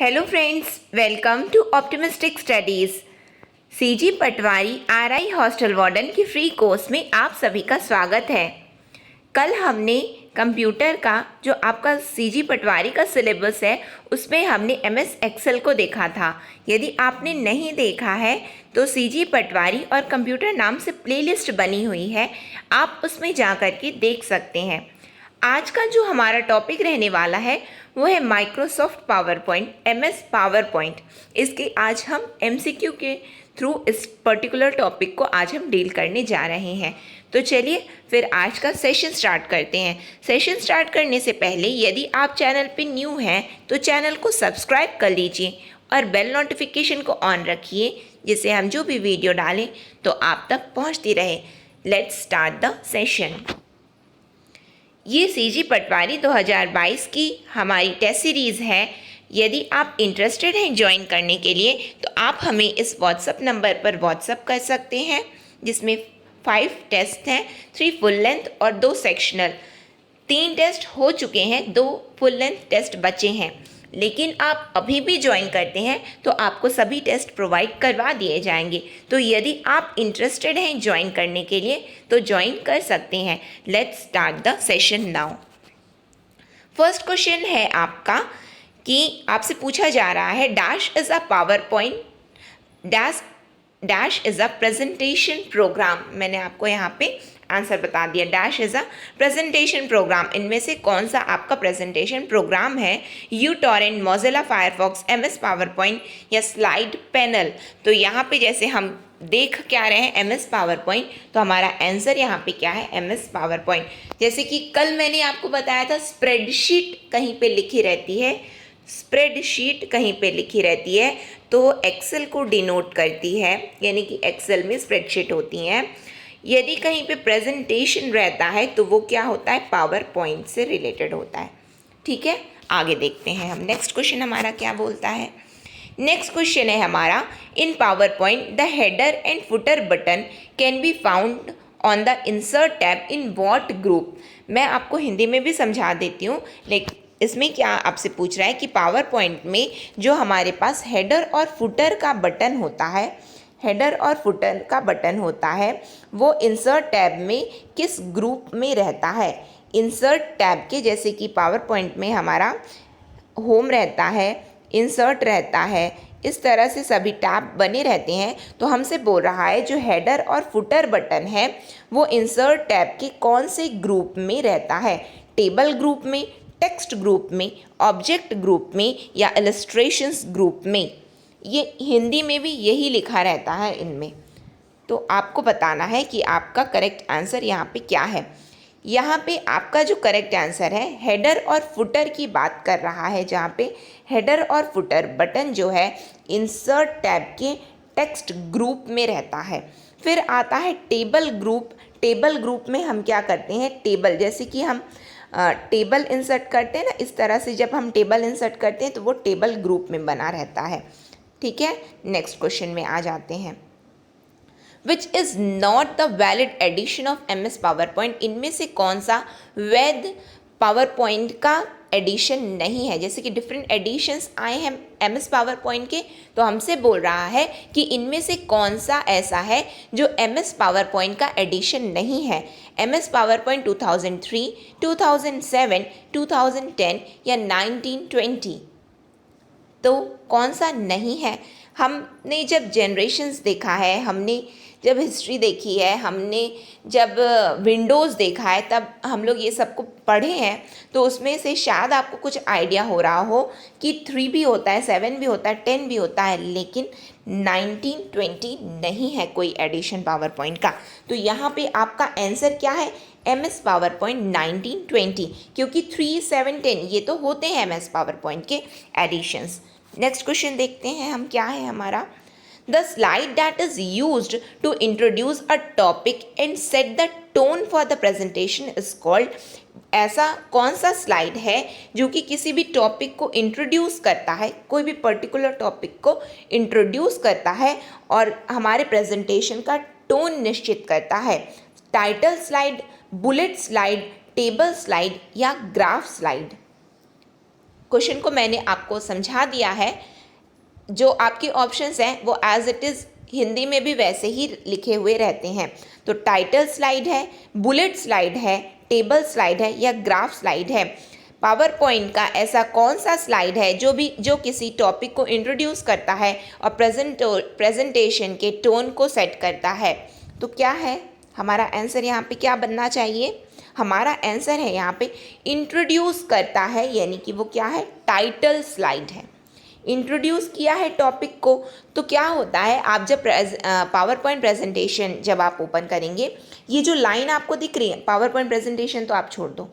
Hello friends, welcome to optimistic studies. CG patwari RI hostel warden की free course में आप सभी का स्वागत है। कल हमने कंप्यूटर का जो आपका सीजी पटवारी का सिलेबस है उसमें हमने एमएस एक्सेल को देखा था। यदि आपने नहीं देखा है तो सीजी पटवारी और कंप्यूटर नाम से प्लेलिस्ट बनी हुई है, आप उसमें जा कर के देख सकते हैं। आज का जो हमारा टॉपिक रहने वाला है वो है Microsoft power point, MS power point. इसके आज हम एमसीक्यू के थ्रू इस पर्टिकुलर टॉपिक को आज हम डील करने जा रहे हैं। तो चलिए फिर आज का सेशन स्टार्ट करते हैं। सेशन स्टार्ट करने से पहले यदि आप चैनल पे न्यू हैं तो चैनल को सब्सक्राइब कर लीजिए और बेल नोटिफिकेशन को ऑन रखिए, जिससे हम जो भी वीडियो डालें तो आप तक पहुंचती रहे। Let's start the session. ये सीजी पटवारी 2022 की हमारी टेस्ट सीरीज़ है। यदि आप इंटरेस्टेड हैं ज्वाइन करने के लिए तो आप हमें इस व्हाट्सएप नंबर पर व्हाट्सएप कर सकते हैं, जिसमें 5 टेस्ट हैं, 3 फुल लेंथ और 2 सेक्शनल। 3 टेस्ट हो चुके हैं, 2 फुल लेंथ टेस्ट बचे हैं। लेकिन आप अभी भी ज्वाइन करते हैं तो आपको सभी टेस्ट प्रोवाइड करवा दिए जाएंगे। तो यदि आप इंटरेस्टेड हैं ज्वाइन करने के लिए तो ज्वाइन कर सकते हैं। Let's start the session now. First question है आपका कि आपसे पूछा जा रहा है dash is a PowerPoint, dash is a presentation program. मैंने आपको यहाँ पे आंसर बता दिया, dash is a presentation program. इनमें से कौन सा आपका प्रेजेंटेशन प्रोग्राम है? UTorrent, Mozilla Firefox, MS PowerPoint या स्लाइड पैनल। तो यहाँ पे जैसे हम देख क्या रहे हैं एमएस पावर पॉइंट, तो हमारा आंसर यहाँ पे क्या है? MS power point. जैसे कि कल मैंने आपको बताया था स्प्रेडशीट कहीं पे लिखी रहती है, स्प्रेडशीट कहीं पे लिखी रहती है तो एक्सेल को डिनोट करती है, यानी कि एक्सेल में स्प्रेडशीट होती हैं। यदि कहीं पे प्रेजेंटेशन रहता है तो वो क्या होता है? पावर पॉइंट से रिलेटेड होता है। ठीक है, आगे देखते हैं हम। नेक्स्ट क्वेश्चन हमारा क्या बोलता है? नेक्स्ट क्वेश्चन है हमारा, in PowerPoint the header and footer button can be found on the insert tab in what group. मैं आपको हिंदी में भी समझा देती हूँ, लेकिन इसमें क्या आपसे पूछ रहा है कि पावर पॉइंट में जो हमारे पास हेडर और फुटर का बटन होता है, हेडर और फुटर का बटन होता है, वो इंसर्ट टैब में किस ग्रुप में रहता है? इंसर्ट टैब के, जैसे कि पावर पॉइंट में हमारा होम रहता है, इंसर्ट रहता है, इस तरह से सभी टैब बने रहते हैं। तो हमसे बोल रहा है जो हेडर और फुटर बटन है वो इंसर्ट टैब के कौन से ग्रुप में रहता है? टेबल ग्रुप में, टेक्स्ट ग्रुप में, ऑब्जेक्ट ग्रुप में या इलस्ट्रेशंस ग्रुप में। ये हिंदी में भी यही लिखा रहता है इनमें। तो आपको बताना है कि आपका करेक्ट आंसर यहाँ पे क्या है। यहाँ पे आपका जो करेक्ट आंसर है हेडर और फुटर की बात कर रहा है, जहाँ पे हेडर और फुटर बटन जो है इंसर्ट टैब के टेक्स्ट ग्रुप में रहता है। फिर आता है टेबल ग्रुप। टेबल ग्रुप में हम क्या करते हैं? टेबल, जैसे कि हम टेबल इंसर्ट करते हैं ना, इस तरह से जब हम टेबल इंसर्ट करते हैं तो वो टेबल ग्रुप में बना रहता है। ठीक है, नेक्स्ट क्वेश्चन में आ जाते हैं। Which is not the valid edition of MS PowerPoint. इनमें से कौन सा वैध पावर पॉइंट का एडिशन नहीं है? जैसे कि डिफरेंट एडिशंस आए हैं एमएस पावर पॉइंट के, तो हमसे बोल रहा है कि इनमें से कौन सा ऐसा है जो एमएस पावर पॉइंट का एडिशन नहीं है। एमएस पावर पॉइंट 2003, 2007, 2010 या 1920। तो कौन सा नहीं है? हमने जब जनरेशन्स देखा है, हमने जब हिस्ट्री देखी है, हमने जब विंडोज़ देखा है, तब हम लोग ये सब को पढ़े हैं, तो उसमें से शायद आपको कुछ आइडिया हो रहा हो कि 3 भी होता है, 7 भी होता है, 10 भी होता है, लेकिन 1920 नहीं है कोई एडिशन पावर पॉइंट का। तो यहाँ पे आपका आंसर क्या है? एमएस पावर पॉइंट 1920, क्योंकि 3, 7, 10 ये तो होते हैं एमएस पावर पॉइंट के एडिशंस। नेक्स्ट क्वेश्चन देखते हैं हम, क्या है हमारा? The slide that is used to introduce a topic and set the tone for the presentation is called. ऐसा कौन सा स्लाइड है जो कि किसी भी टॉपिक को इंट्रोड्यूस करता है, कोई भी पर्टिकुलर टॉपिक को इंट्रोड्यूस करता है और हमारे प्रेजेंटेशन का टोन निश्चित करता है? Title slide, bullet slide, table slide या ग्राफ स्लाइड। क्वेश्चन को मैंने आपको समझा दिया है। जो आपके ऑप्शंस हैं वो एज इट इज़ हिंदी में भी वैसे ही लिखे हुए रहते हैं। तो टाइटल स्लाइड है, बुलेट स्लाइड है, टेबल स्लाइड है या ग्राफ स्लाइड है। पावर पॉइंट का ऐसा कौन सा स्लाइड है जो किसी टॉपिक को इंट्रोड्यूस करता है और प्रेजेंटेशन के टोन को सेट करता है। तो क्या है हमारा आंसर यहाँ पे, क्या बनना चाहिए? हमारा आंसर है यहाँ पे इंट्रोड्यूस करता है, यानी कि वो क्या है? टाइटल स्लाइड है। इंट्रोड्यूस किया है टॉपिक को, तो क्या होता है, आप जब पावर पॉइंट प्रेजेंटेशन जब आप ओपन करेंगे, ये जो लाइन आपको दिख रही है, पावर पॉइंट प्रेजेंटेशन तो आप छोड़ दो,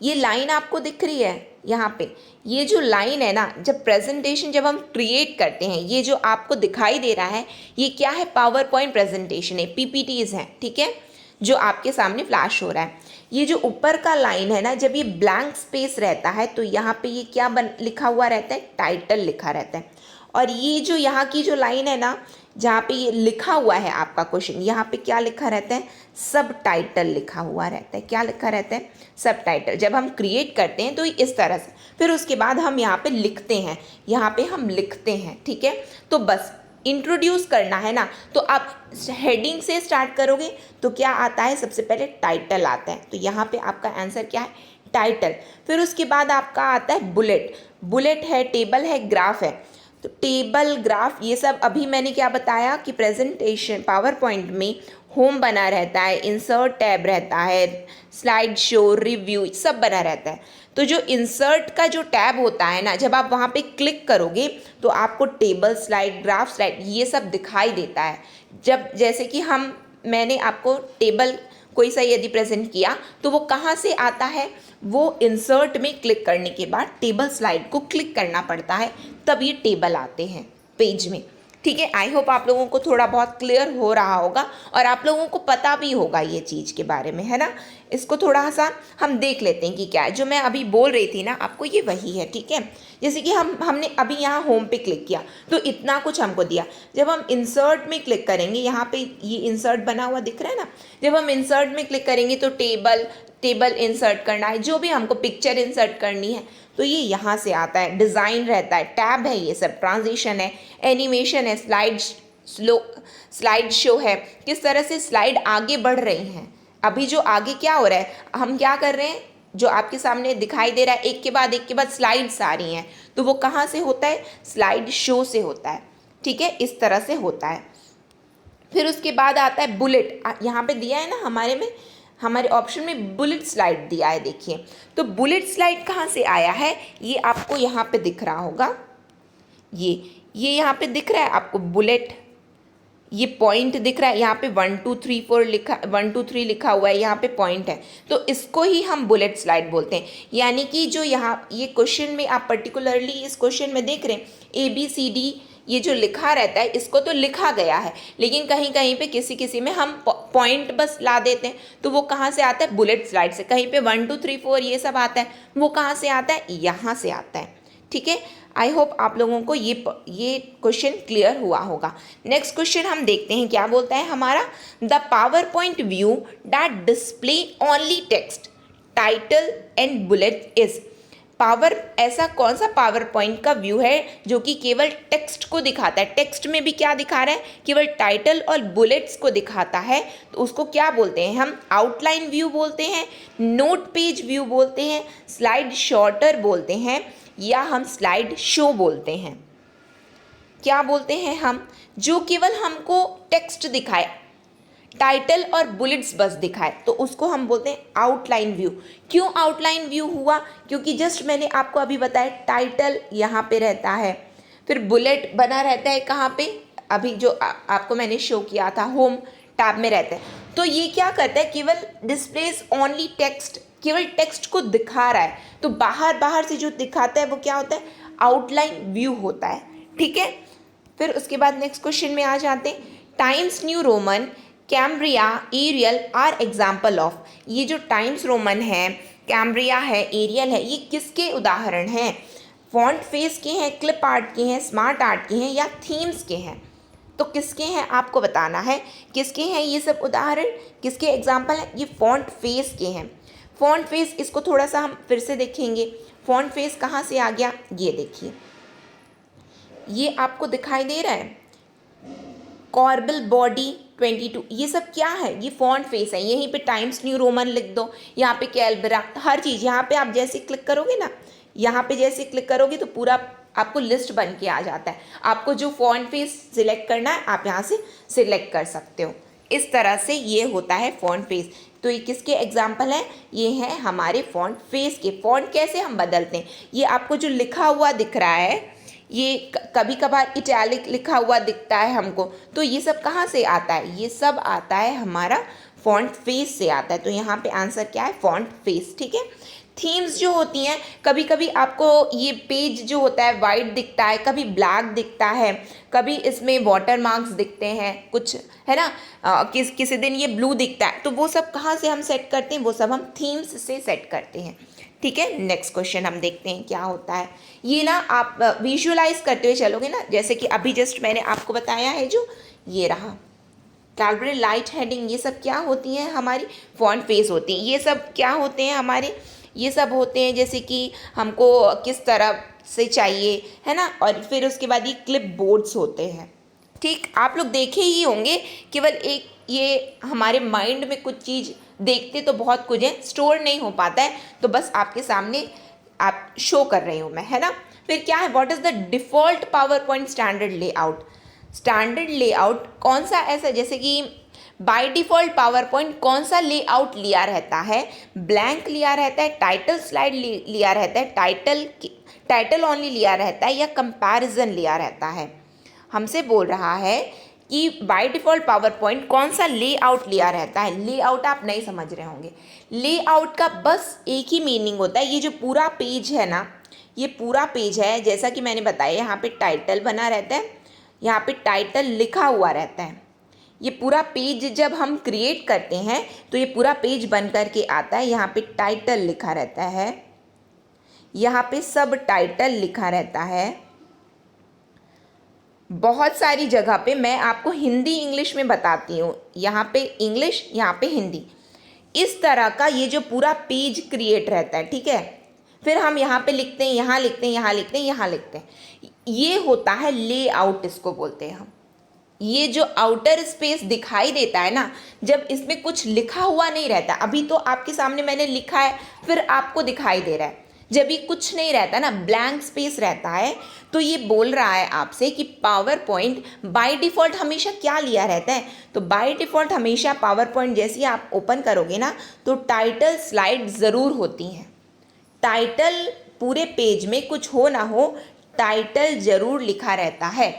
ये लाइन आपको दिख रही है यहाँ पे, ये जो लाइन है ना, जब प्रेजेंटेशन जब हम क्रिएट करते हैं, ये जो आपको दिखाई दे रहा है, ये क्या है? पावर पॉइंट प्रेजेंटेशन है, पीपीटीज हैं, ठीक है, जो आपके सामने फ्लैश हो रहा है। ये जो ऊपर का लाइन है ना, जब ये ब्लैंक स्पेस रहता है तो यहाँ पे ये क्या लिखा हुआ रहता है? टाइटल लिखा रहता है। और ये जो यहाँ की जो लाइन है ना, जहाँ पे ये लिखा हुआ है आपका क्वेश्चन, यहाँ पे क्या लिखा रहता है? सब टाइटल लिखा हुआ रहता है। क्या लिखा रहता है? सब टाइटल। जब हम क्रिएट करते हैं तो इस तरह से, फिर उसके बाद हम यहाँ पे लिखते हैं, यहाँ पे हम लिखते हैं, ठीक है। तो बस इंट्रोड्यूस करना है ना, तो आप हेडिंग से स्टार्ट करोगे तो क्या आता है? सबसे पहले टाइटल आता है। तो यहाँ पे आपका आंसर क्या है? टाइटल। फिर उसके बाद आपका आता है बुलेट। बुलेट है, टेबल है, ग्राफ है। तो टेबल, ग्राफ, ये सब अभी मैंने क्या बताया कि प्रेजेंटेशन पावर पॉइंट में होम बना रहता है, इंसर्ट टैब रहता है, स्लाइड शो, रिव्यू, सब बना रहता है। तो जो इंसर्ट का जो टैब होता है ना, जब आप वहाँ पे क्लिक करोगे तो आपको टेबल स्लाइड, ग्राफ स्लाइड, ये सब दिखाई देता है। जब जैसे कि मैंने आपको टेबल कोई सा यदि प्रेजेंट किया तो वो कहाँ से आता है? वो इंसर्ट में क्लिक करने के बाद टेबल स्लाइड को क्लिक करना पड़ता है, तब ये टेबल आते हैं पेज में, ठीक है। आई होप आप लोगों को थोड़ा बहुत क्लियर हो रहा होगा और आप लोगों को पता भी होगा ये चीज़ के बारे में, है ना। इसको थोड़ा सा हम देख लेते हैं कि क्या है। जो मैं अभी बोल रही थी ना आपको, ये वही है, ठीक है। जैसे कि हमने अभी यहाँ होम पे क्लिक किया तो इतना कुछ हमको दिया। जब हम इंसर्ट में क्लिक करेंगे, यहाँ पे ये इंसर्ट बना हुआ दिख रहा है ना, जब हम इंसर्ट में क्लिक करेंगे तो टेबल इंसर्ट करना है, जो भी हमको पिक्चर इंसर्ट करनी है तो ये यहाँ से आता है। डिज़ाइन रहता है, टैब है, ये सब ट्रांजिशन है, एनिमेशन है, स्लाइड शो है, किस तरह से स्लाइड आगे बढ़ रही हैं। अभी जो आगे क्या हो रहा है, हम क्या कर रहे हैं, जो आपके सामने दिखाई दे रहा है, एक के बाद स्लाइड्स आ रही हैं, तो वो कहाँ से होता है? स्लाइड शो से होता है, ठीक है, इस तरह से होता है। फिर उसके बाद आता है बुलेट। यहाँ पे दिया है ना हमारे ऑप्शन में बुलेट स्लाइड दिया है, देखिए। तो बुलेट स्लाइड कहाँ से आया है? ये आपको यहाँ पे दिख रहा होगा, ये यहाँ पे दिख रहा है आपको बुलेट, ये पॉइंट दिख रहा है, यहाँ पे 1 2 3 4 लिखा, 1 2 3 लिखा हुआ है, यहाँ पे पॉइंट है, तो इसको ही हम बुलेट स्लाइड बोलते हैं। यानी कि जो यहाँ ये क्वेश्चन में आप पर्टिकुलरली इस क्वेश्चन में देख रहे हैं, ABCD ये जो लिखा रहता है, इसको तो लिखा गया है, लेकिन कहीं कहीं पे किसी में हम पॉइंट बस ला देते हैं, तो वो कहाँ से आता है? बुलेट स्लाइड से। कहीं पे 1 2 3 4 ये सब आता है, वो कहाँ से आता है? यहाँ से आता है, ठीक है। आई होप आप लोगों को ये क्वेश्चन क्लियर हुआ होगा। नेक्स्ट क्वेश्चन हम देखते हैं क्या बोलता है हमारा। The power point view that display only text, title and bullet is. ऐसा कौन सा पावर पॉइंट का व्यू है जो कि केवल टेक्स्ट को दिखाता है? टेक्स्ट में भी क्या दिखा रहा है? केवल टाइटल और बुलेट्स को दिखाता है, तो उसको क्या बोलते हैं हम? आउटलाइन व्यू बोलते हैं, नोट पेज व्यू बोलते हैं, स्लाइड शॉर्टर बोलते हैं, या हम स्लाइड शो बोलते हैं। क्या बोलते हैं हम? जो केवल हमको टेक्स्ट दिखाए, टाइटल और बुलेट्स बस दिखाए, तो उसको हम बोलते हैं आउटलाइन व्यू। क्यों आउटलाइन व्यू हुआ? क्योंकि जस्ट मैंने आपको अभी बताया, टाइटल यहाँ पे रहता है, फिर बुलेट बना रहता है कहाँ पे? अभी जो आपको मैंने शो किया था, होम टैब में रहता है। तो ये क्या करता है? केवल डिस्प्लेस ओनली टेक्स्ट, केवल टेक्स्ट को दिखा रहा है, तो बाहर से जो दिखाता है वो क्या होता है? आउटलाइन व्यू होता है, ठीक है। फिर उसके बाद नेक्स्ट क्वेश्चन में आ जाते हैं। Times New Roman, Cambria, Arial are example of. ये जो टाइम्स रोमन है, कैम्ब्रिया है, एरियल है, ये किसके उदाहरण हैं? फॉन्ट फेस के हैं, क्लिप आर्ट के हैं, स्मार्ट आर्ट के हैं, या थीम्स के हैं? तो किसके हैं आपको बताना है, किसके हैं ये सब उदाहरण, किसके एग्जाम्पल हैं? ये फॉन्ट फेस के हैं। फॉन्ट फेस, इसको थोड़ा सा हम फिर से देखेंगे। फॉन्ट फेस कहाँ से आ गया, ये देखिए, ये आपको दिखाई दे रहा है, कॉर्बल बॉडी 22, ये सब क्या है, ये फॉन्ट फेस है। यहीं पे टाइम्स न्यू रोमन लिख दो, यहाँ पे कैलबरा, हर चीज़ यहाँ पे आप जैसे क्लिक करोगे ना, यहाँ पे जैसे क्लिक करोगे तो पूरा आपको लिस्ट बन के आ जाता है। आपको जो फॉन्ट फेस सिलेक्ट करना है आप यहाँ से सिलेक्ट कर सकते हो। इस तरह से ये होता है फॉन्ट फेस। तो ये किसके एग्जाम्पल हैं, ये हैं हमारे फॉन्ट फेस के। फॉन्ट कैसे हम बदलते हैं, ये आपको जो लिखा हुआ दिख रहा है, ये कभी कभार इटैलिक लिखा हुआ दिखता है हमको, तो ये सब कहाँ से आता है, ये सब आता है हमारा फॉन्ट फेस से आता है। तो यहाँ पे आंसर क्या है, फॉन्ट फेस। ठीक है। थीम्स जो होती हैं, कभी कभी आपको ये पेज जो होता है वाइट दिखता है, कभी ब्लैक दिखता है, कभी इसमें वाटर मार्क्स दिखते हैं कुछ, है ना, किसी दिन ये ब्लू दिखता है। तो वो सब कहाँ से हम सेट करते हैं, वो सब हम थीम्स से सेट करते हैं। ठीक है। नेक्स्ट क्वेश्चन हम देखते हैं क्या होता है। ये ना आप विजुअलाइज करते हुए चलोगे ना, जैसे कि अभी जस्ट मैंने आपको बताया है, जो ये रहा कैलबरे, लाइट हेडिंग, ये सब क्या होती हैं, हमारी फॉन्ट फेस होती हैं। ये सब क्या होते हैं हमारे, ये सब होते हैं जैसे कि हमको किस तरह से चाहिए, है ना। और फिर उसके बाद ये क्लिप बोर्ड्स होते हैं। ठीक, आप लोग देखे ही होंगे, केवल एक ये हमारे माइंड में कुछ चीज़ देखते तो बहुत कुछ है, स्टोर नहीं हो पाता है, तो बस आपके सामने आप शो कर रही हूँ मैं, है ना। फिर क्या है, what is the default power point standard layout. Standard layout कौन सा ऐसा, जैसे कि बाय डिफ़ॉल्ट पावर पॉइंट कौन सा लेआउट लिया रहता है, ब्लैंक लिया रहता है, टाइटल स्लाइड लिया रहता है, टाइटल ओनली लिया रहता है, या कंपैरिजन लिया रहता है। हमसे बोल रहा है कि बाय डिफ़ॉल्ट पावर पॉइंट कौन सा लेआउट लिया रहता है। लेआउट आप नहीं समझ रहे होंगे, लेआउट का बस एक ही मीनिंग होता है, ये जो पूरा पेज है ना, ये पूरा पेज है, जैसा कि मैंने बताया, यहाँ पे टाइटल बना रहता है, यहाँ पे टाइटल लिखा हुआ रहता है। ये पूरा पेज जब हम क्रिएट करते हैं तो ये पूरा पेज बन कर के आता है, यहाँ पे टाइटल लिखा रहता है, यहाँ पे सब टाइटल लिखा रहता है। बहुत सारी जगह पे मैं आपको हिंदी इंग्लिश में बताती हूँ, यहाँ पे इंग्लिश, यहाँ पे हिंदी, इस तरह का ये जो पूरा पेज क्रिएट रहता है। ठीक है। फिर हम यहाँ पे लिखते हैं, यहाँ लिखते हैं, यहाँ लिखते हैं, यहाँ लिखते हैं, ये होता है लेआउट, इसको बोलते हैं हम। ये जो आउटर स्पेस दिखाई देता है ना, जब इसमें कुछ लिखा हुआ नहीं रहता, अभी तो आपके सामने मैंने लिखा है फिर आपको दिखाई दे रहा है, जब ये कुछ नहीं रहता ना, ब्लैंक स्पेस रहता है, तो ये बोल रहा है आपसे कि पावर पॉइंट बाय डिफ़ॉल्ट हमेशा क्या लिया रहता है। तो बाय डिफ़ॉल्ट हमेशा पावर पॉइंट जैसे ही आप ओपन करोगे ना, तो टाइटल स्लाइड ज़रूर होती हैं। टाइटल पूरे पेज में कुछ हो ना हो, टाइटल ज़रूर लिखा रहता है।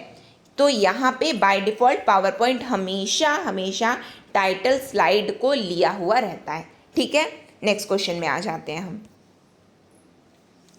तो यहाँ पे बाय डिफ़ॉल्ट पावर पॉइंट हमेशा हमेशा टाइटल स्लाइड को लिया हुआ रहता है। ठीक है। नेक्स्ट क्वेश्चन में आ जाते हैं हम।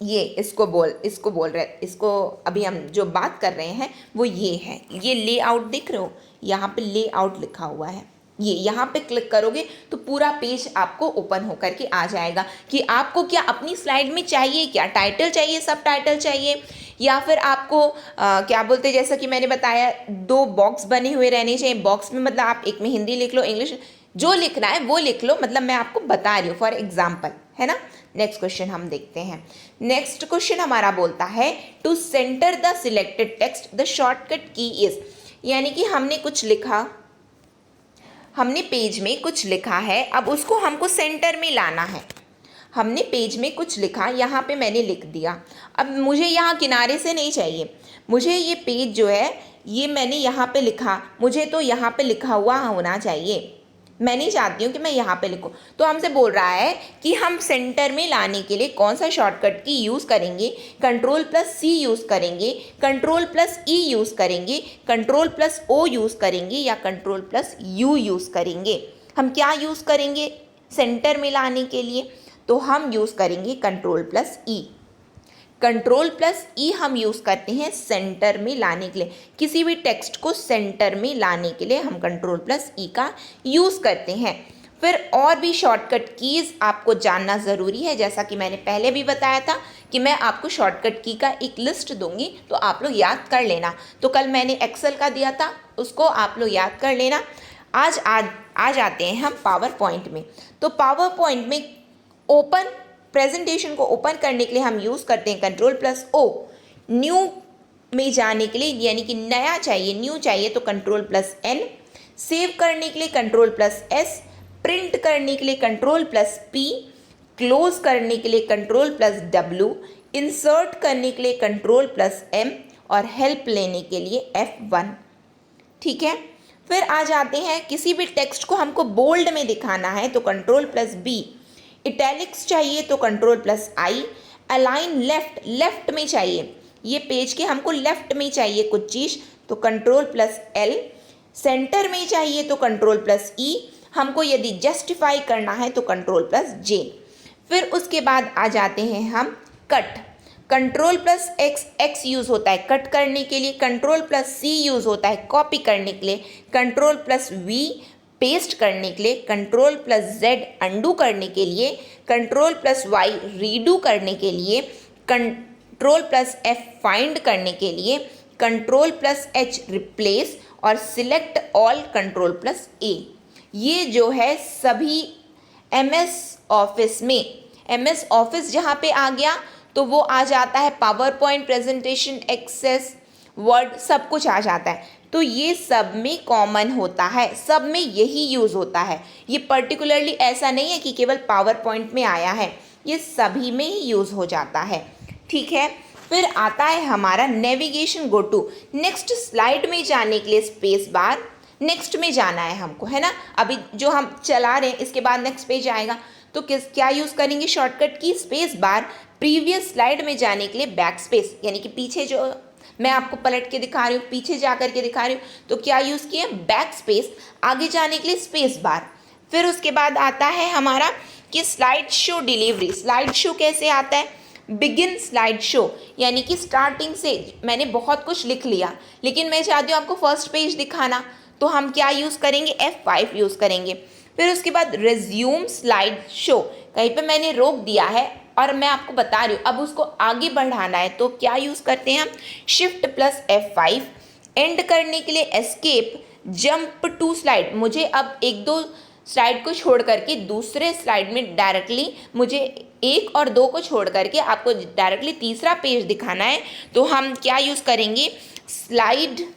ये इसको बोल रहे, इसको अभी हम जो बात कर रहे हैं वो ये है, ये लेआउट दिख रहे हो, यहाँ पे लेआउट लिखा हुआ है, ये यहाँ पे क्लिक करोगे तो पूरा पेज आपको ओपन होकर के आ जाएगा कि आपको क्या अपनी स्लाइड में चाहिए, क्या टाइटल चाहिए, सब टाइटल चाहिए, या फिर आपको क्या बोलते हैं, जैसा कि मैंने बताया 2 बॉक्स बने हुए रहने चाहिए। बॉक्स में मतलब आप एक में हिंदी लिख लो, इंग्लिश, जो लिखना है वो लिख लो, मतलब मैं आपको बता रही हूँ फॉर एग्जाम्पल, है ना। नेक्स्ट क्वेश्चन हम देखते हैं। नेक्स्ट क्वेश्चन हमारा बोलता है to centre the selected text the shortcut key is, यानी कि हमने कुछ लिखा, हमने पेज में कुछ लिखा है, अब उसको हमको सेंटर में लाना है। हमने पेज में कुछ लिखा, यहाँ पे मैंने लिख दिया, अब मुझे यहाँ किनारे से नहीं चाहिए, मुझे ये पेज जो है ये मैंने यहाँ पे लिखा, मुझे तो यहाँ पे लिखा हुआ होना चाहिए, मैं नहीं चाहती हूँ कि मैं यहाँ पे लिखूँ। तो हमसे बोल रहा है कि हम सेंटर में लाने के लिए कौन सा शॉर्टकट की यूज़ करेंगे, Ctrl+C यूज़ करेंगे, Ctrl+E यूज़ करेंगे, Ctrl+O यूज़ करेंगे, या Ctrl+U यूज़ करेंगे। हम क्या यूज़ करेंगे सेंटर में लाने के लिए, तो हम यूज़ करेंगे Ctrl+E। Ctrl+E हम यूज़ करते हैं सेंटर में लाने के लिए, किसी भी टेक्स्ट को सेंटर में लाने के लिए हम Ctrl+E का यूज़ करते हैं। फिर और भी शॉर्टकट कीज़ आपको जानना ज़रूरी है, जैसा कि मैंने पहले भी बताया था कि मैं आपको शॉर्टकट की का एक लिस्ट दूंगी, तो आप लोग याद कर लेना। तो कल मैंने एक्सेल का दिया था, उसको आप लोग याद कर लेना। आज जाते हैं हम पावर पॉइंट में। तो पावर पॉइंट में ओपन प्रेजेंटेशन को ओपन करने के लिए हम यूज़ करते हैं Ctrl+O। न्यू में जाने के लिए यानी कि नया चाहिए, न्यू चाहिए तो Ctrl+N। सेव करने के लिए Ctrl+S। प्रिंट करने के लिए Ctrl+P। क्लोज करने के लिए Ctrl+W। इंसर्ट करने के लिए Ctrl+M और हेल्प लेने के लिए F1। ठीक है, फिर आ जाते हैं किसी भी टेक्स्ट को हमको बोल्ड में दिखाना है तो Ctrl+B। इटैलिक्स चाहिए तो Ctrl+I। अलाइन लेफ्ट, लेफ्ट में चाहिए, ये पेज के हमको लेफ्ट में चाहिए कुछ चीज़ तो Ctrl+L। सेंटर में चाहिए तो Ctrl+E। हमको यदि जस्टिफाई करना है तो Ctrl+J। फिर उसके बाद आ जाते हैं हम कट। Ctrl+X, एक्स यूज़ होता है कट करने के लिए, Ctrl+C यूज़ होता है कॉपी करने के लिए, Ctrl+V पेस्ट करने के लिए, Ctrl+Z अंडू करने के लिए, Ctrl+Y रीडू करने के लिए, Ctrl+F फाइंड करने के लिए, Ctrl+H रिप्लेस और सिलेक्ट ऑल Ctrl+A। ये जो है सभी MS ऑफिस में, MS ऑफिस जहाँ पे आ गया तो वो आ जाता है PowerPoint, presentation, Access, Word, सब कुछ आ जाता है। तो ये सब में कॉमन होता है, सब में यही यूज़ होता है। ये पर्टिकुलरली ऐसा नहीं है कि केवल पावर पॉइंट में आया है, ये सभी में ही यूज़ हो जाता है। ठीक है, फिर आता है हमारा navigation go to. Next slide में जाने के लिए स्पेस बार, नेक्स्ट में जाना है हमको, है ना। अभी जो हम चला रहे हैं इसके बाद नेक्स्ट पेज आएगा तो क्या यूज़ करेंगे शॉर्टकट की स्पेस बार। प्रीवियस स्लाइड में जाने के लिए बैक स्पेस, यानी कि पीछे जो मैं आपको पलट के दिखा रही हूँ, पीछे जा कर के दिखा रही हूँ तो क्या यूज़ किए बैक स्पेस। आगे जाने के लिए स्पेस बार। फिर उसके बाद आता है हमारा कि slide show delivery. Slide show कैसे आता है, बिगिन स्लाइड शो, यानी कि स्टार्टिंग से मैंने बहुत कुछ लिख लिया लेकिन मैं चाहती हूँ आपको फर्स्ट पेज दिखाना तो हम क्या यूज़ करेंगे, F5 यूज़ करेंगे। फिर उसके बाद रिज्यूम स्लाइड शो, कहीं पे मैंने रोक दिया है और मैं आपको बता रही हूँ अब उसको आगे बढ़ाना है तो क्या यूज़ करते हैं हम, Shift+F5। एंड करने के लिए एस्केप, जंप टू स्लाइड, मुझे अब एक दो स्लाइड को छोड़ करके दूसरे स्लाइड में डायरेक्टली मुझे 1 और 2 को छोड़ करके आपको डायरेक्टली तीसरा पेज दिखाना है तो हम क्या यूज़ करेंगे, स्लाइड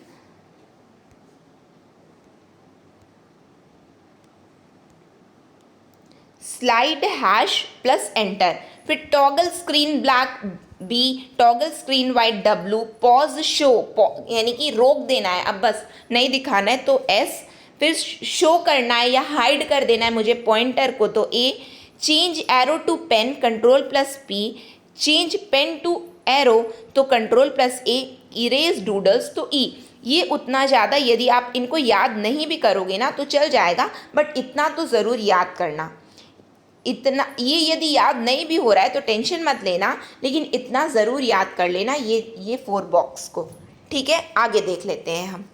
#+एंटर। फिर toggle screen black B, toggle screen white W, pause show, यानी कि रोक देना है अब बस नहीं दिखाना है तो S। फिर शो करना है या हाइड कर देना है मुझे पॉइंटर को तो A। Change arrow to pen Ctrl+P। Change pen to arrow तो Ctrl+A। इरेज डूडल्स तो E। ये उतना ज़्यादा यदि आप इनको याद नहीं भी करोगे ना तो चल जाएगा, बट इतना तो ज़रूर याद करना। इतना ये यदि याद नहीं भी हो रहा है तो टेंशन मत लेना, लेकिन इतना ज़रूर याद कर लेना ये 4 बॉक्स को। ठीक है, आगे देख लेते हैं हम।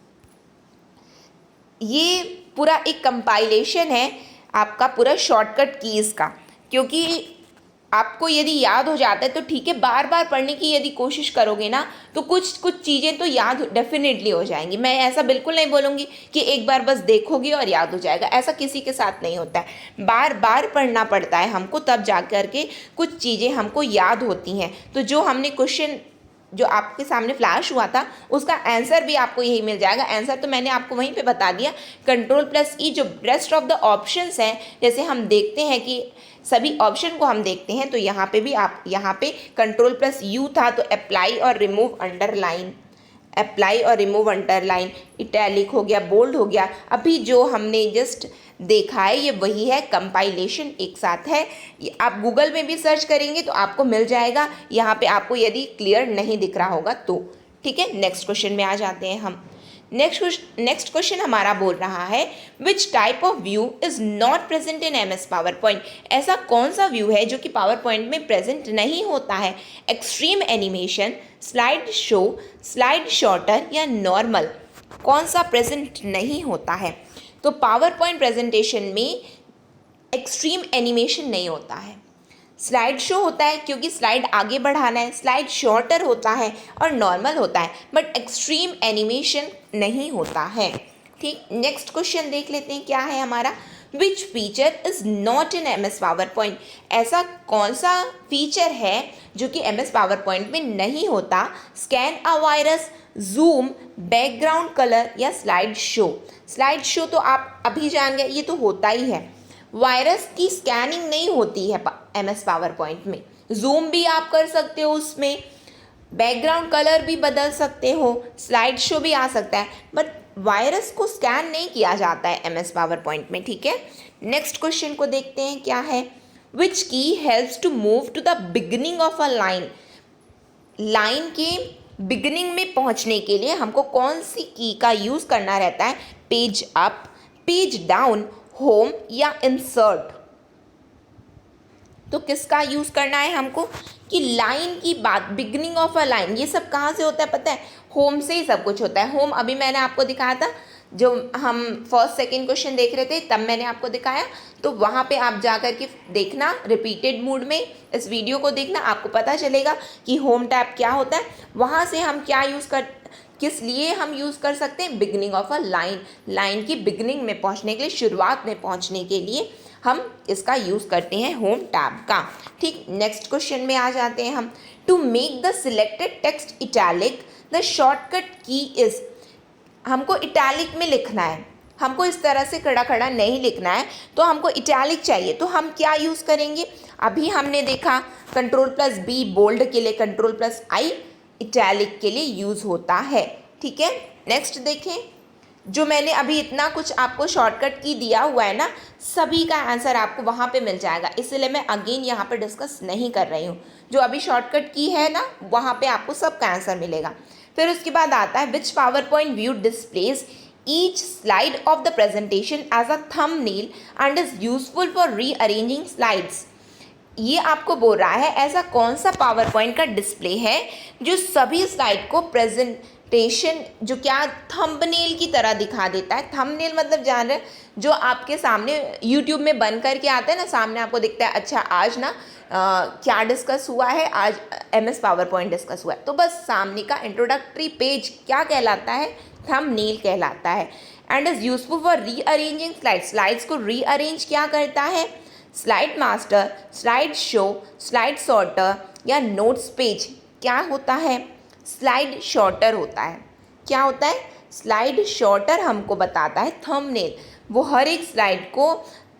ये पूरा एक कंपाइलेशन है आपका पूरा शॉर्टकट कीज़ का, क्योंकि आपको यदि याद हो जाता है तो ठीक है, बार बार पढ़ने की यदि कोशिश करोगे ना तो कुछ चीज़ें तो याद डेफिनेटली हो जाएंगी। मैं ऐसा बिल्कुल नहीं बोलूँगी कि एक बार बस देखोगे और याद हो जाएगा, ऐसा किसी के साथ नहीं होता है। बार बार पढ़ना पड़ता है हमको, तब जा कर के कुछ चीज़ें हमको याद होती हैं। तो जो हमने क्वेश्चन जो आपके सामने फ्लैश हुआ था उसका आंसर भी आपको यही मिल जाएगा। आंसर तो मैंने आपको वहीं पे बता दिया, Ctrl+E। जो रेस्ट ऑफ द ऑप्शंस हैं, जैसे हम देखते हैं कि सभी ऑप्शन को हम देखते हैं तो यहाँ पे भी आप यहाँ पे Ctrl+U था तो अप्लाई और रिमूव अंडरलाइन, अप्लाई और रिमूव अंडरलाइन, इटैलिक हो गया, बोल्ड हो गया। अभी जो हमने जस्ट देखा है ये वही है, कंपाइलेशन एक साथ है। आप गूगल में भी सर्च करेंगे तो आपको मिल जाएगा, यहाँ पे आपको यदि क्लियर नहीं दिख रहा होगा तो। ठीक है, नेक्स्ट क्वेश्चन में आ जाते हैं हम। नेक्स्ट क्वेश्चन हमारा बोल रहा है which type of view is not present in MS power point. ऐसा कौन सा व्यू है जो कि पावर पॉइंट में प्रेजेंट नहीं होता है, extreme animation, slide show, slide shorter या नॉर्मल, कौन सा प्रेजेंट नहीं होता है। तो पावर पॉइंट प्रेजेंटेशन में एक्सट्रीम एनिमेशन नहीं होता है, स्लाइड शो होता है क्योंकि स्लाइड आगे बढ़ाना है, स्लाइड शॉर्टर होता है और नॉर्मल होता है, बट एक्सट्रीम एनिमेशन नहीं होता है। ठीक, नेक्स्ट क्वेश्चन देख लेते हैं क्या है हमारा। Which feature is not in MS PowerPoint? ऐसा कौन सा फीचर है जो कि MS PowerPoint में नहीं होता? Scan a virus, zoom, background colour या स्लाइड शो। स्लाइड शो तो आप अभी जान गए, ये तो होता ही है। वायरस की स्कैनिंग नहीं होती है MS PowerPoint में। जूम भी आप कर सकते हो उसमें, बैकग्राउंड कलर भी बदल सकते हो, स्लाइड शो भी आ सकता है, बट वायरस को स्कैन नहीं किया जाता है MS PowerPoint में। ठीक है, नेक्स्ट क्वेश्चन को देखते हैं क्या है। Which key helps to move to the beginning of a line? Line के बिगिनिंग में पहुंचने के लिए हमको कौन सी की का यूज़ करना रहता है? Page up, page down, home या इंसर्ट? तो किसका यूज़ करना है हमको? कि लाइन की बात, बिगनिंग ऑफ अ लाइन, ये सब कहाँ से होता है पता है? होम से ही सब कुछ होता है। होम अभी मैंने आपको दिखाया था, जो हम फर्स्ट सेकंड क्वेश्चन देख रहे थे तब मैंने आपको दिखाया, तो वहाँ पे आप जा कर के देखना, रिपीटेड मूड में इस वीडियो को देखना, आपको पता चलेगा कि होम टैब क्या होता है। वहाँ से हम क्या यूज़ कर, किस लिए हम यूज़ कर सकते हैं? Beginning of a line, line की बिगनिंग में पहुँचने के लिए, शुरुआत में पहुँचने के लिए हम इसका यूज़ करते हैं होम टैब का। ठीक, नेक्स्ट क्वेश्चन में आ जाते हैं हम। To make the selected text italic the shortcut key is? हमको इटैलिक में लिखना है, हमको इस तरह से खड़ा खड़ा नहीं लिखना है, तो हमको इटैलिक चाहिए, तो हम क्या यूज़ करेंगे? अभी हमने देखा Ctrl+B बोल्ड के लिए, Ctrl+I इटैलिक के लिए यूज़ होता है। ठीक है, नेक्स्ट देखें, जो मैंने अभी इतना कुछ आपको शॉर्टकट की दिया हुआ है ना, सभी का आंसर आपको वहाँ पे मिल जाएगा, इसलिए मैं अगेन यहाँ पे डिस्कस नहीं कर रही हूँ। जो अभी शॉर्टकट की है ना, वहाँ पे आपको सबका आंसर मिलेगा। फिर उसके बाद आता है which PowerPoint view displays each slide of the presentation as a thumbnail and is useful for rearranging slides? ये आपको बोल रहा है ऐसा कौन सा PowerPoint का डिस्प्ले है जो सभी स्लाइड को प्रेजेंटेशन, जो क्या थंबनेल की तरह दिखा देता है। थंबनेल मतलब जान रहे, जो आपके सामने YouTube में बन करके आता है ना, सामने आपको दिखता है अच्छा आज ना क्या डिस्कस हुआ है, आज MS PowerPoint डिस्कस हुआ है, तो बस सामने का इंट्रोडक्टरी पेज क्या कहलाता है? थंबनेल कहलाता है। And is useful for rearranging slides, slides को रीअरेंज क्या करता है? Slide master, slide show, slide sorter या नोट्स पेज क्या होता है? स्लाइड शॉर्टर होता है। क्या होता है? स्लाइड शॉर्टर हमको बताता है थंबनेल, वो हर एक स्लाइड को,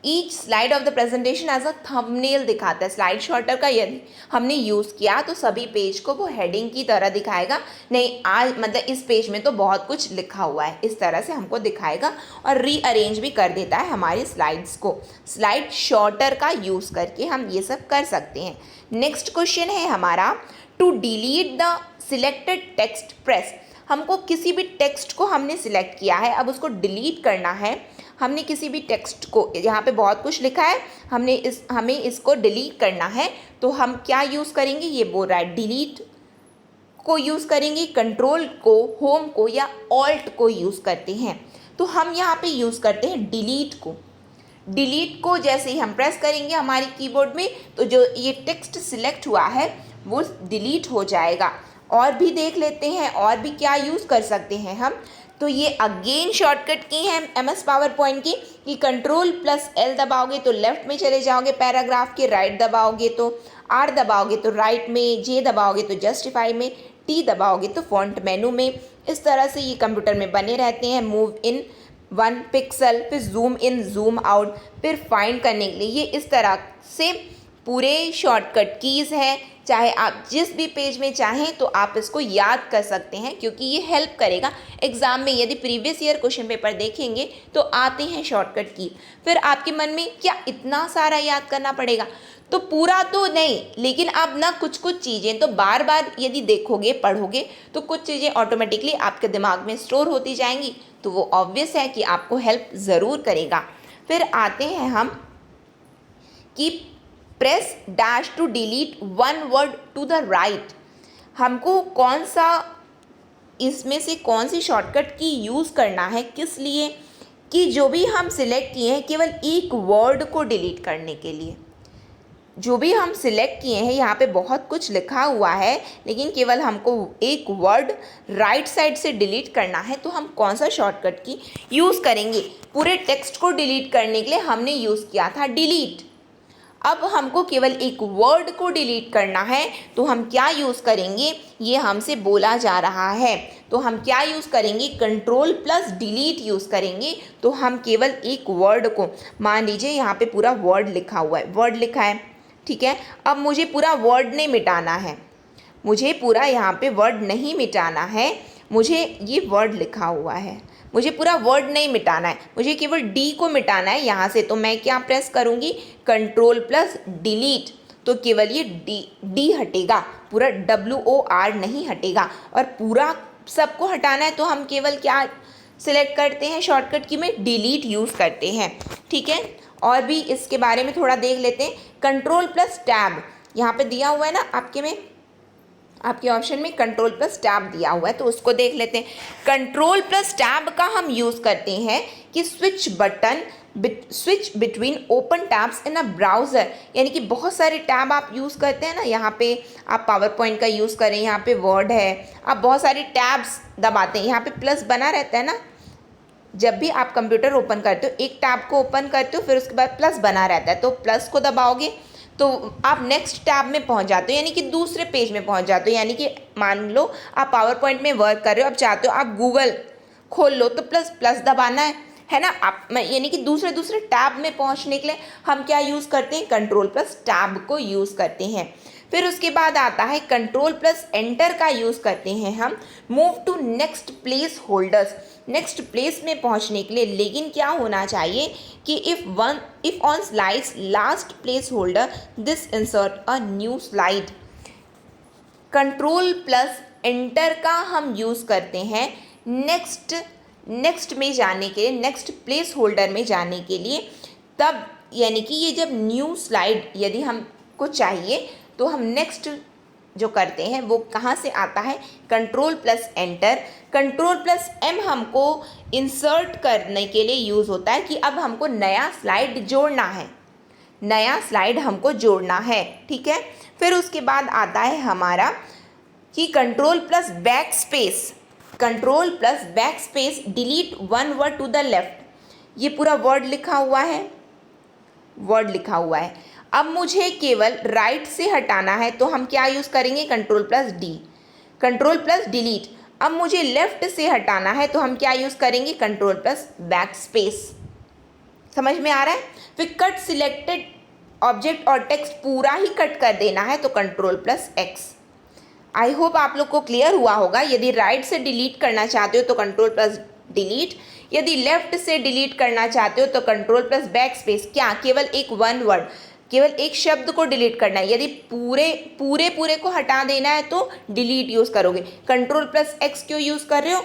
each slide of the presentation as a thumbnail दिखाता है। स्लाइड शॉर्टर का यदि हमने यूज़ किया तो सभी पेज को वो हेडिंग की तरह दिखाएगा, नहीं आज मतलब इस पेज में तो बहुत कुछ लिखा हुआ है, इस तरह से हमको दिखाएगा और रीअरेंज भी कर देता है हमारी स्लाइड्स को। स्लाइड शॉर्टर का यूज़ करके हम ये सब कर सकते हैं। नेक्स्ट क्वेश्चन है हमारा, to delete the selected text press. हमको किसी भी टेक्स्ट को हमने सिलेक्ट किया है, अब उसको डिलीट करना है। हमने किसी भी टेक्स्ट को, यहाँ पे बहुत कुछ लिखा है, हमें इसको डिलीट करना है, तो हम क्या यूज़ करेंगे? ये बोल रहा है डिलीट को यूज़ करेंगे, कंट्रोल को, होम को या ऑल्ट को यूज़ करते हैं। तो हम यहाँ पे यूज़ करते हैं डिलीट को। डिलीट को जैसे ही हम प्रेस करेंगे हमारे कीबोर्ड में, तो जो ये टेक्स्ट सिलेक्ट हुआ है वो डिलीट हो जाएगा। और भी देख लेते हैं, और भी क्या यूज़ कर सकते हैं हम। तो ये अगेन शॉर्टकट की है MS PowerPoint की, कि Ctrl+L दबाओगे तो लेफ्ट में चले जाओगे पैराग्राफ के, राइट दबाओगे तो R दबाओगे तो राइट में, J दबाओगे तो जस्टिफाई में, T दबाओगे तो फॉन्ट मेनू में। इस तरह से ये कंप्यूटर में बने रहते हैं। मूव इन 1 पिक्सल, फिर जूम इन, जूम आउट, फिर फाइंड करने के लिए, ये इस तरह से पूरे शॉर्टकट कीज़ हैं। चाहे आप जिस भी पेज में चाहें तो आप इसको याद कर सकते हैं, क्योंकि ये हेल्प करेगा एग्ज़ाम में। यदि प्रीवियस ईयर क्वेश्चन पेपर देखेंगे तो आते हैं शॉर्टकट की। फिर आपके मन में क्या इतना सारा याद करना पड़ेगा? तो पूरा तो नहीं, लेकिन आप ना कुछ कुछ चीज़ें तो बार बार यदि देखोगे, पढ़ोगे, तो कुछ चीज़ें ऑटोमेटिकली आपके दिमाग में स्टोर होती जाएंगी, तो वो ऑब्वियस है कि आपको हेल्प ज़रूर करेगा। फिर आते हैं हम कि press dash to delete 1 word to the right. हमको कौन सा, इसमें से कौन सी शॉर्टकट की यूज़ करना है, किस लिए? कि जो भी हम सिलेक्ट किए हैं केवल एक वर्ड को डिलीट करने के लिए। जो भी हम सिलेक्ट किए हैं यहाँ पे बहुत कुछ लिखा हुआ है, लेकिन केवल हमको एक वर्ड राइट साइड से डिलीट करना है। तो हम कौन सा शॉर्टकट की यूज़ करेंगे? पूरे टेक्स्ट को डिलीट करने के लिए हमने यूज़ किया था डिलीट। अब हमको केवल एक वर्ड को डिलीट करना है, तो हम क्या यूज़ करेंगे? ये हमसे बोला जा रहा है, तो हम क्या यूज़ करेंगे? कंट्रोल प्लस डिलीट यूज़ करेंगे। तो हम केवल एक वर्ड को, मान लीजिए यहाँ पे पूरा वर्ड लिखा हुआ है, वर्ड लिखा है, ठीक है। अब मुझे पूरा वर्ड नहीं मिटाना है, मुझे पूरा यहाँ पे वर्ड नहीं मिटाना है, मुझे ये वर्ड लिखा हुआ है, मुझे पूरा वर्ड नहीं मिटाना है, मुझे केवल डी को मिटाना है यहाँ से। तो मैं क्या प्रेस करूँगी? Control plus delete. तो केवल ये डी हटेगा, पूरा WOR नहीं हटेगा। और पूरा सबको हटाना है तो हम केवल क्या सिलेक्ट करते हैं? शॉर्टकट की में डिलीट यूज़ करते हैं, ठीक है। और भी इसके बारे में थोड़ा देख लेते हैं। कंट्रोल प्लस टैब यहाँ पे दिया हुआ है ना आपके ऑप्शन में कंट्रोल प्लस टैब दिया हुआ है, तो उसको देख लेते हैं। कंट्रोल प्लस टैब का हम यूज़ करते हैं कि स्विच बिटवीन ओपन टैब्स इन अ ब्राउज़र, यानी कि बहुत सारे टैब आप यूज़ करते हैं ना। यहाँ पे आप पावर पॉइंट का यूज़ करें, यहाँ पे वर्ड है, आप बहुत सारे टैब्स दबाते हैं, यहाँ पे प्लस बना रहता है ना। जब भी आप कंप्यूटर ओपन करते हो, एक टैब को ओपन करते हो, फिर उसके बाद प्लस बना रहता है, तो प्लस को दबाओगे तो आप नेक्स्ट टैब में पहुंच जाते हो, यानी कि दूसरे पेज में पहुंच जाते हो। यानी कि मान लो आप पावर पॉइंट में वर्क कर रहे हो, अब चाहते हो आप गूगल खोल लो, तो प्लस दबाना है ना। आप यानी कि दूसरे टैब में पहुंचने के लिए हम क्या यूज़ करते हैं? कंट्रोल प्लस टैब को यूज़ करते हैं। फिर उसके बाद आता है कंट्रोल प्लस एंटर का यूज़ करते हैं हम move to next placeholders, next place में पहुंचने के लिए। लेकिन क्या होना चाहिए कि if on slides last placeholder this insert a new slide. Control plus enter का हम यूज़ करते हैं नेक्स्ट में जाने के लिए, नेक्स्ट प्लेस होल्डर में जाने के लिए। तब यानी कि ये जब न्यू स्लाइड यदि हमको चाहिए तो हम नेक्स्ट जो करते हैं वो कहाँ से आता है? Control plus enter. Control plus M हमको इंसर्ट करने के लिए यूज़ होता है कि अब हमको नया स्लाइड जोड़ना है, नया स्लाइड हमको जोड़ना है, ठीक है। फिर उसके बाद आता है हमारा कि control plus backspace, control plus backspace delete one word to the left. ये पूरा वर्ड लिखा हुआ है, वर्ड लिखा हुआ है। अब मुझे केवल राइट से हटाना है, तो हम क्या यूज़ करेंगे? Control plus D, control plus delete. अब मुझे लेफ़्ट से हटाना है, तो हम क्या यूज़ करेंगे? Control plus back space. समझ में आ रहा है? फिर कट सिलेक्टेड ऑब्जेक्ट और टेक्स्ट पूरा ही कट कर देना है, तो control plus X। I hope आप लोग को क्लियर हुआ होगा। यदि राइट से डिलीट करना चाहते हो तो कंट्रोल प्लस डिलीट, यदि लेफ़्ट से डिलीट करना चाहते हो तो कंट्रोल प्लस बैक स्पेस। क्या? केवल एक वन वर्ड, केवल एक शब्द को डिलीट करना है। यदि पूरे को हटा देना है तो डिलीट यूज़ करोगे। कंट्रोल प्लस X क्यों यूज़ कर रहे हो?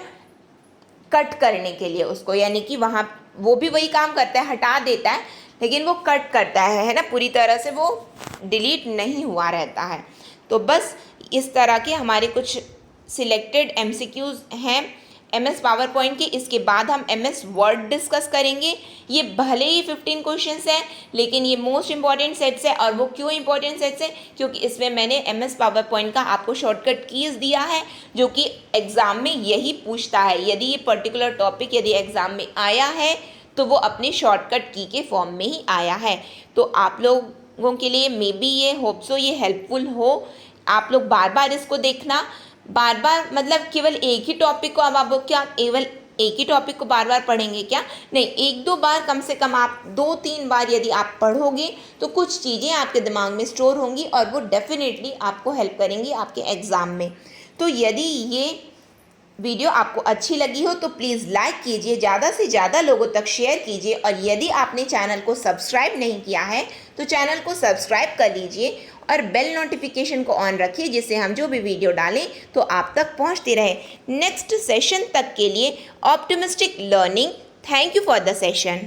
कट करने के लिए उसको, यानी कि वहाँ वो भी वही काम करता है, हटा देता है, लेकिन वो कट करता है ना, पूरी तरह से वो डिलीट नहीं हुआ रहता है। तो बस इस तरह के हमारे कुछ सिलेक्टेड MCQs हैं MS पावर पॉइंट के। इसके बाद हम MS वर्ड डिस्कस करेंगे। ये भले ही 15 क्वेश्चंस हैं, लेकिन ये मोस्ट इंपॉर्टेंट सेट्स है। और वो क्यों इंपॉर्टेंट सेट्स है? क्योंकि इसमें मैंने MS पावर पॉइंट का आपको शॉर्टकट कीज़ दिया है, जो कि एग्ज़ाम में यही पूछता है। यदि ये पर्टिकुलर टॉपिक यदि एग्ज़ाम में आया है तो वो अपने शॉर्टकट की के फॉर्म में ही आया है। तो आप लोगों के लिए मे बी ये होप सो ये हेल्पफुल हो। आप लोग बार बार इसको देखना, बार बार मतलब केवल एक ही टॉपिक को अब आप क्या केवल एक ही टॉपिक को बार बार पढ़ेंगे क्या? नहीं, एक दो बार कम से कम आप 2-3 बार यदि आप पढ़ोगे तो कुछ चीज़ें आपके दिमाग में स्टोर होंगी और वो डेफिनेटली आपको हेल्प करेंगी आपके एग्ज़ाम में। तो यदि ये वीडियो आपको अच्छी लगी हो तो प्लीज़ लाइक कीजिए, ज़्यादा से ज़्यादा लोगों तक शेयर कीजिए। और यदि आपने चैनल को सब्सक्राइब नहीं किया है तो चैनल को सब्सक्राइब कर लीजिए और बेल नोटिफिकेशन को ऑन रखिए, जिससे हम जो भी वीडियो डालें तो आप तक पहुंचती रहे। नेक्स्ट सेशन तक के लिए optimistic learning. Thank you for the session.